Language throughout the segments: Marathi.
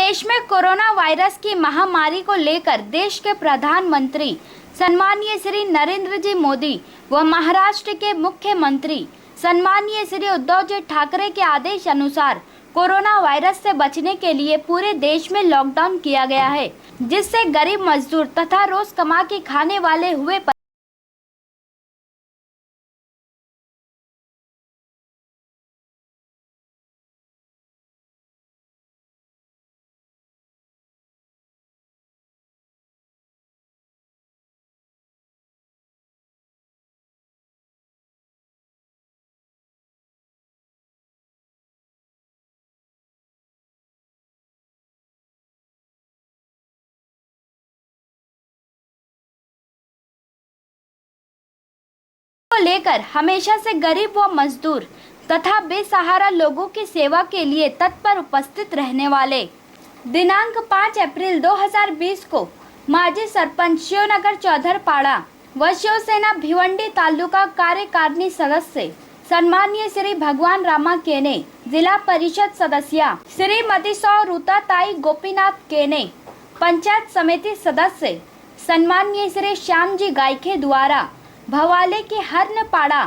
देश में कोरोना वायरस की महामारी को लेकर देश के प्रधानमंत्री सम्मानीय श्री नरेंद्र जी मोदी व महाराष्ट्र के मुख्यमंत्री सम्मानीय श्री उद्धव जी ठाकरे के आदेश अनुसार कोरोना वायरस से बचने के लिए पूरे देश में लॉकडाउन किया गया है, जिससे गरीब मजदूर तथा रोज कमा के खाने वाले हुए को लेकर हमेशा से गरीब व मजदूर तथा बेसहारा लोगों की सेवा के लिए तत्पर उपस्थित रहने वाले दिनांक 5 अप्रैल 2020 को माजी सरपंच शिवनगर चौधरपाड़ा व शिवसेना भिवंडी तालुका कार्यकारिणी सदस्य सम्मानीय श्री भगवान रामा केने, जिला परिषद सदस्य श्रीमती सौरुताताई गोपीनाथ केने, पंचायत समिति सदस्य सम्मानीय श्री श्यामजी गायके द्वारा भवाले के हरनपाड़ा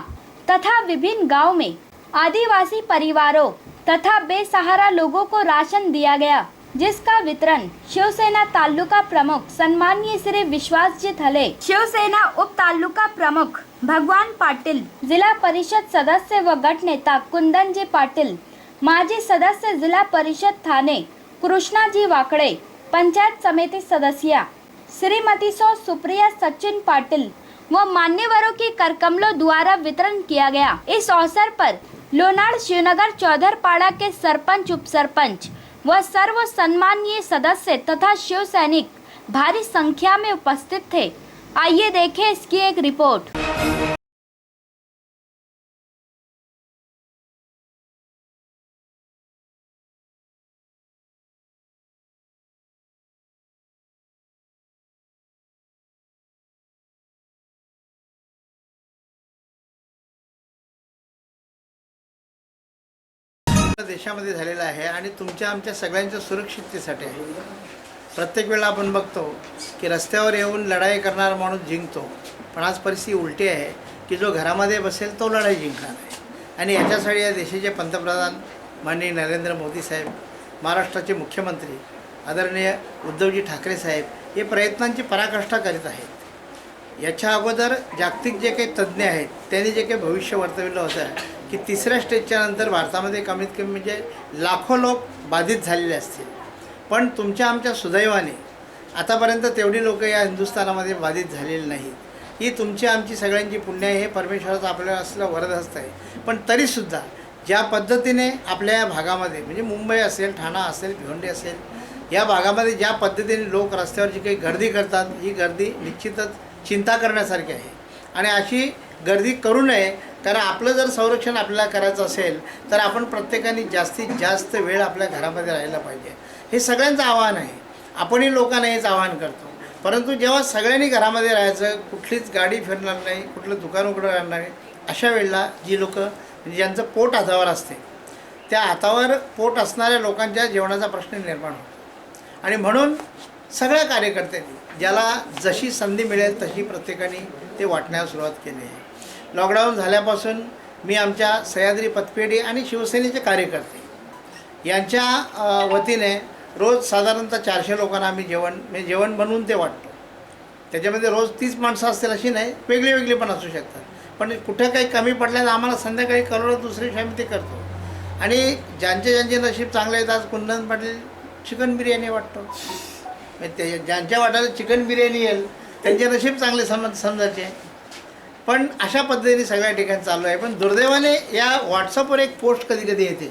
तथा विभिन्न गांव में आदिवासी परिवारों तथा बेसहारा लोगों को राशन दिया गया, जिसका वितरण शिवसेना तालुका प्रमुख सम्मानीय श्री विश्वास जी थले, शिवसेना उप तालुका प्रमुख भगवान पाटिल, जिला परिषद सदस्य व गट नेता कुंदन जी पाटिल, माजी सदस्य जिला परिषद थाने कृष्णा जी वाकड़े, पंचायत समिति सदस्य श्रीमती सुप्रिया सचिन पाटिल व मान्यवरों की करकमलों द्वारा वितरण किया गया। इस अवसर पर लोनाड़ शिवनगर चौधरपाड़ा के सरपंच, उप सरपंच व सर्व सम्मानीय सदस्य तथा शिव सैनिक भारी संख्या में उपस्थित थे। आइए देखें इसकी एक रिपोर्ट। देशामध्ये झालेला आहे आणि तुमच्या आमच्या सगळ्यांच्या सुरक्षिततेसाठी आहे। प्रत्येक वेळा आपण बघतो की रस्त्यावर येऊन लढाई करणारा माणूस जिंकतो, पण आज परिस्थिती उलटी आहे की जो घरामध्ये बसेल तो लढाई जिंकणार आहे। आणि याच्यासाठी या देशाचे पंतप्रधान माननीय नरेंद्र मोदी साहेब, महाराष्ट्राचे मुख्यमंत्री आदरणीय उद्धवजी ठाकरे साहेब हे प्रयत्नांची पराकाष्ठा करीत आहेत। याच्या अगोदर जागतिक जे काही तज्ज्ञ आहेत त्यांनी जे काही भविष्य वर्तवलं होतं की तिसऱ्या स्टेजच्या नंतर भारतामध्ये कमीत कमी म्हणजे लाखो लोक बाधित झालेले असतील, पण तुमच्या आमच्या सुदैवाने आतापर्यंत तेवढी लोक या हिंदुस्थानामध्ये बाधित झालेली नाहीत। ही तुमची आमची सगळ्यांची पुण्य आहे, हे परमेश्वराचं आपल्याला असलेलं वरदहस्त आहे। पण तरीसुद्धा ज्या पद्धतीने आपल्या या भागामध्ये म्हणजे मुंबई असेल, ठाणा असेल, भिवंडी असेल, या भागामध्ये ज्या पद्धतीने लोक रस्त्यावर जी काही गर्दी करतात, ही गर्दी निश्चितच चिंता करण्यासारखी आहे आणि अशी गर्दी करू नये। कारण आपलं जर संरक्षण आपल्याला करायचं असेल तर आपण प्रत्येकाने जास्तीत जास्त वेळ आपल्या घरामध्ये राहायला पाहिजे, हे सगळ्यांचं आव्हान आहे। आपणही लोकांना हेच आव्हान करतो, परंतु जेव्हा सगळ्यांनी घरामध्ये राहायचं, कुठलीच गाडी फिरणार नाही, कुठलं दुकान उघडं राहणार नाही, अशा वेळेला जी लोक म्हणजे ज्यांचं पोट हातावर असते त्या हातावर पोट असणाऱ्या लोकांच्या जेवणाचा प्रश्न निर्माण होतो। आणि म्हणून सगळ्या कार्यकर्त्यांनी ज्याला जशी संधी मिळेल तशी प्रत्येकाने ते वाटण्यास सुरुवात केली आहे। लॉकडाऊन झाल्यापासून मी आमच्या सह्याद्री पतपेढी आणि शिवसेनेचे कार्यकर्ते यांच्या वतीने रोज साधारणतः 400 लोकांना आम्ही जेवण बनवून ते वाटतो। त्याच्यामध्ये रोज 30 माणसं असतील अशी नाही, वेगळी वेगळी पण असू शकतात, पण कुठं काही कमी पडल्यानं आम्हाला संध्याकाळी कळवलं दुसऱ्या दिवशी आम्ही ते करतो। आणि ज्यांचे नशीब चांगले आहेत, आज कुंदन पाटील चिकन बिर्याणी वाटतो, ते ज्यांच्या वाट्याला चिकन बिर्याणी येईल त्यांचे नशीब चांगले समजायचे। पण अशा पद्धतीने सगळ्या ठिकाणी चालू आहे। पण दुर्दैवाने या व्हॉट्सअपवर एक पोस्ट कधी कधी येते,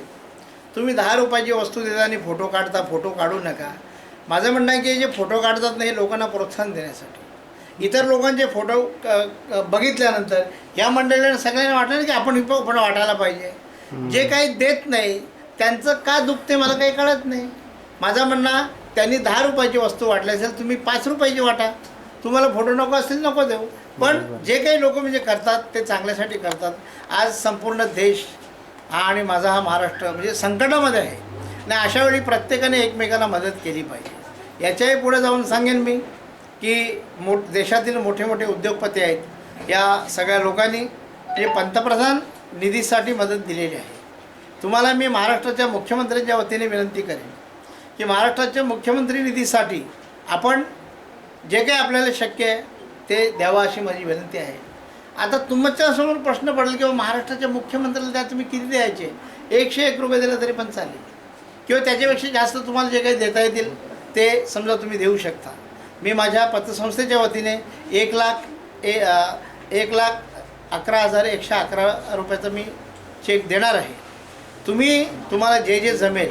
तुम्ही 10 रुपयाची वस्तू देता आणि फोटो काढता, फोटो काढू नका। माझं म्हणणं आहे की जे फोटो काढतात नाही लोकांना प्रोत्साहन देण्यासाठी, इतर लोकांचे फोटो बघितल्यानंतर या मंडळींना सगळ्यांना वाटलं की आपण पण वाटायला पाहिजे। जे काही देत नाही त्यांचं का दुखते मला काही कळत नाही। माझं म्हणणं, त्यांनी 10 रुपयाची वस्तू वाटली असेल, तुम्ही 5 रुपयाची वाटा, तुम्हाला फोटो नको असतील नको देऊ, पण जे काही लोक म्हणजे करतात ते चांगल्यासाठी करतात। आज संपूर्ण देश आणि माझा हा महाराष्ट्र म्हणजे संकटामध्ये आहे नाही, अशा वेळी प्रत्येकाने एकमेकाला मदत केली पाहिजे. याच्याही पुढे जाऊन सांगेन मी की देशातील मोठे मोठे उद्योगपती आहेत, या सगळ्या लोकांनी जे पंतप्रधान निधीसाठी मदत दिलेली आहे. तुम्हाला मी महाराष्ट्राच्या मुख्यमंत्र्यांच्या वतीने विनंती करेन की महाराष्ट्राच्या मुख्यमंत्री निधीसाठी आपण जे काही आपल्याला शक्य आहे ते द्यावं अशी माझी विनंती आहे. आता तुमच्यासमोर प्रश्न पडेल किंवा महाराष्ट्राच्या मुख्यमंत्र्याला त्या तुम्ही किती द्यायचे, 101 रुपये दिले तरी पण चालेल, किंवा त्याच्यापेक्षा जास्त तुम्हाला जे काही देता येतील ते समजा तुम्ही देऊ शकता. मी माझ्या पतसंस्थेच्या वतीने 1,11,111 रुपयाचा मी चेक देणार आहे. तुम्हाला जे जे जमेल,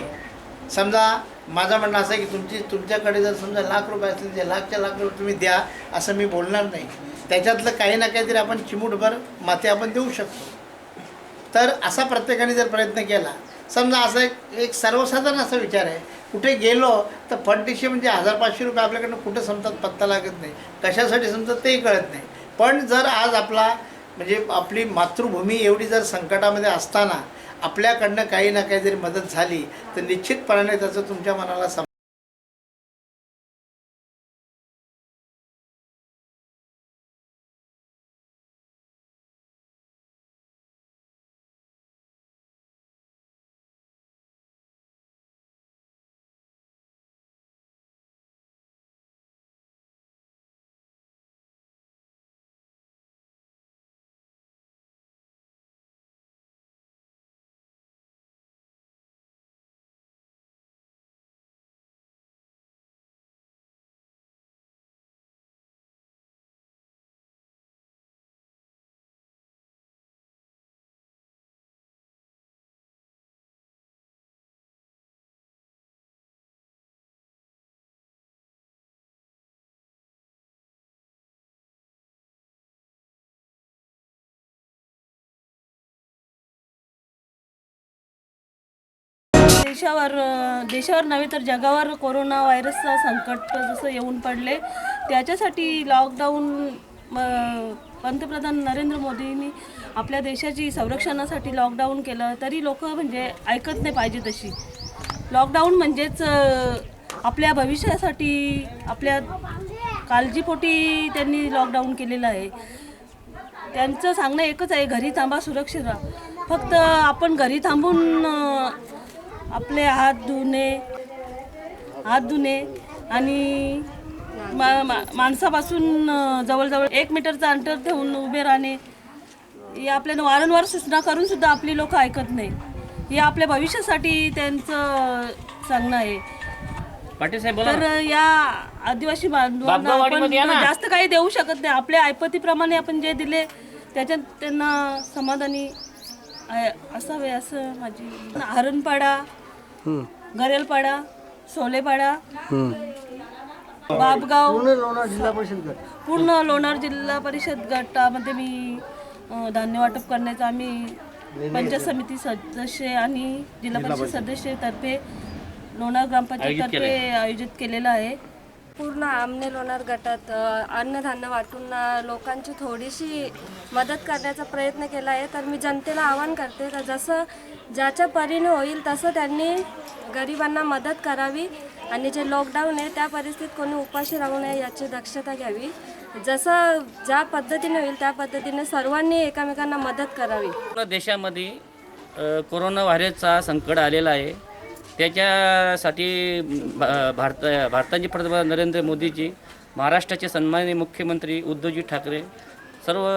समजा माझं म्हणणं असं आहे की तुमच्याकडे जर समजा लाख रुपये असतील ते लाखच्या लाख रुपये तुम्ही द्या असं मी बोलणार नाही. त्याच्यातलं काही ना काहीतरी आपण चिमूटभर माती आपण देऊ शकतो. तर असा प्रत्येकाने जर प्रयत्न केला, समजा असं एक सर्वसाधारण असा विचार आहे, कुठे गेलो तर फंडिशी म्हणजे 1,000-500 रुपये आपल्याकडनं कुठं संपतात पत्ता लागत नाही, कशासाठी संपतात तेही कळत नाही. पण जर आज म्हणजे आपली मातृभूमी एवढी जर संकटामध्ये असताना आपल्याकडनं काही ना काहीतरी मदत झाली तर निश्चितपणाने त्याचं तुमच्या मनाला देशावर नव्हे तर जगावर कोरोना व्हायरसचं संकट जसं येऊन पडले, त्याच्यासाठी लॉकडाऊन पंतप्रधान नरेंद्र मोदींनी आपल्या देशाची संरक्षणासाठी लॉकडाऊन केलं, तरी लोक म्हणजे ऐकत नाही पाहिजे तशी. लॉकडाऊन म्हणजेच आपल्या भविष्यासाठी, आपल्या काळजीपोटी त्यांनी लॉकडाऊन केलेलं आहे. त्यांचं सांगणं एकच आहे, घरी थांबा, सुरक्षित राहा. फक्त आपण घरी थांबून आपले हात धुणे आणि माणसापासून जवळजवळ 1 मीटरचं अंतर ठेवून उभे राहणे, हे आपल्याला वारंवार सूचना करूनसुद्धा आपली लोक ऐकत नाही. हे आपल्या भविष्यासाठी त्यांचं सांगणं आहे. तर या आदिवासी बांधवांना आपण जास्त काही देऊ शकत नाही. आपल्या ऐपतीप्रमाणे आपण जे दिले त्याच्यात त्यांना समाधानी असावे असं माझी. हरणपाडा, गरेलपाडा, सोलेपाडा, बापगाव, पूर्ण लोणार जिल्हा परिषद गटामध्ये मी धान्य वाटप करण्याचा आम्ही पंचायत समिती सदस्य आणि जिल्हा परिषद सदस्यतर्फे लोणार ग्रामपंचायततर्फे आयोजित केलेला आहे. पूर्ण आमने लोणार गटात अन्नधान्य वाटून लोकांची थोडीशी मदत करण्याचा प्रयत्न केला आहे. तर मी जनतेला आवाहन करते का जसं ज्याच्या परीने होईल तसं त्यांनी गरिबांना मदत करावी आणि जे लॉकडाऊन आहे त्या परिस्थितीत कोणी उपाशी राहू नये याची दक्षता घ्यावी. जसं ज्या पद्धतीने होईल त्या पद्धतीने सर्वांनी एकमेकांना मदत करावी. पूर्ण देशामध्ये कोरोना व्हायरसचा संकट आलेला आहे. त्याच्यासाठी भारताचे पंतप्रधान नरेंद्र मोदीजी, महाराष्ट्राचे सन्माननीय मुख्यमंत्री उद्धवजी ठाकरे सर्व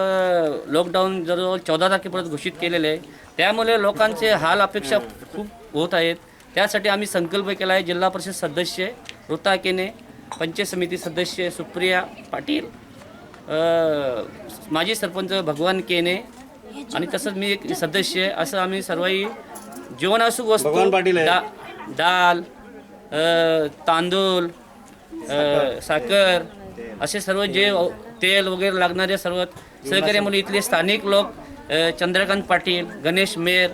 लॉकडाऊन जवळजवळ 14 तारखेपर्यंत घोषित केलेले आहे. त्यामुळे लोकांचे हाल अपेक्षा खूप होत आहेत. त्यासाठी आम्ही संकल्प केला आहे. जिल्हा परिषद सदस्य ऋता केने, पंचायत समिती सदस्य सुप्रिया पाटील, माजी सरपंच भगवान केने आणि तसंच मी एक सदस्य, असं आम्ही सर्वही जीवनावश्यक वस्तू डाळ, तांदूळ, साखर असे सर्व जे तेल वगैरे लागणारे सर्व सहकार्य म्हणून इथले स्थानिक लोक चंद्रकांत पाटील, गणेश मेर,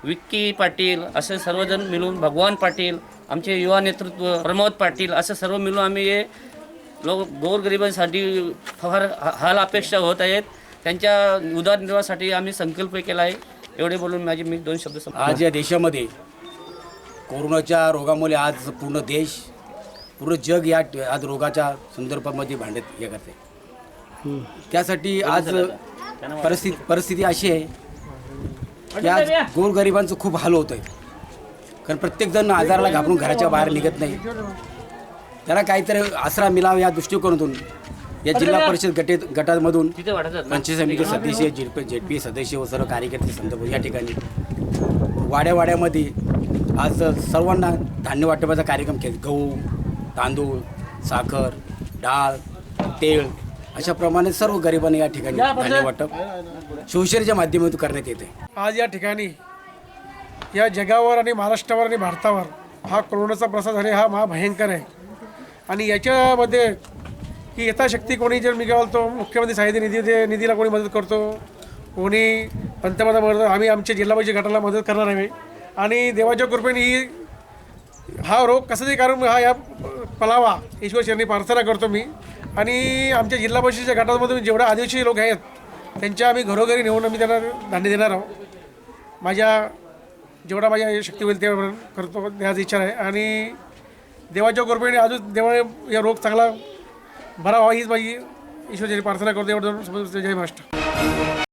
विक्की पाटील असे सर्वजण मिळून, भगवान पाटील, आमचे युवा नेतृत्व प्रमोद पाटील असं सर्व मिळून आम्ही हे लोक गोरगरिबांसाठी फार हाल अपेक्षा होत आहेत. त्यांच्या उदरनिर्वाहासाठी आम्ही संकल्प केला आहे. एवढे बोलून माझे मी 2 शब्द आज या देशामध्ये कोरोनाच्या रोगामुळे आज पूर्ण देश पूर्ण जग आज रोगाच्या संदर्भामध्ये भांडत हे करते. त्यासाठी आज परिस्थिती अशी आहे की आज गोरगरिबांचं खूप हाल होत आहे. कारण प्रत्येकजण आजाराला घाबरून घराच्या बाहेर निघत नाही. त्याला काहीतरी आसरा मिळावा या दृष्टिकोनातून या जिल्हा परिषद गटामधून पंचायत समिती सदस्य जेडपी सदस्य व सर्व कार्यकर्ते संदर्भ या ठिकाणी वाड्यावाड्यामध्ये आज सर्वांना धान्य वाटपाचा कार्यक्रम केला. गहू, तांदूळ, साखर, डाळ, तेल अशाप्रमाणे सर्व गरिबांना या ठिकाणी धान्य वाटप शिवसेनेच्या माध्यमातून करण्यात येते. आज या ठिकाणी या जगावर आणि महाराष्ट्रावर आणि भारतावर हा कोरोनाचा प्रसार झाले हा महाभयंकर आहे. आणि याच्यामध्ये की यथाशक्ती कोणी जर मी तो मुख्यमंत्री सहाय्यता निधीला कोणी मदत करतो, कोणी पंतप्रधान मदत, आम्ही आमच्या जिल्हा परिषद गटाला मदत करणार आहे. आणि देवाच्या कृपेने ही हा रोग कसाही कारण हा या पलावा ईश्वर चरणी प्रार्थना करतो मी. आणि आमच्या जिल्हा परिषदेच्या गटामधून जेवढे आदिवासी लोक आहेत त्यांच्या आम्ही घरोघरी नेऊन आम्ही त्यांना धान्य देणार आहोत. जेवढा माझ्या शक्ती होईल तेवढं करतो याच इच्छा आहे. आणि देवाच्या कृपेने अजून देवा या रोग चांगला बरा व्हावा हीच माझी ईश्वरची प्रार्थना करतो. एवढं जय महाराष्ट्र.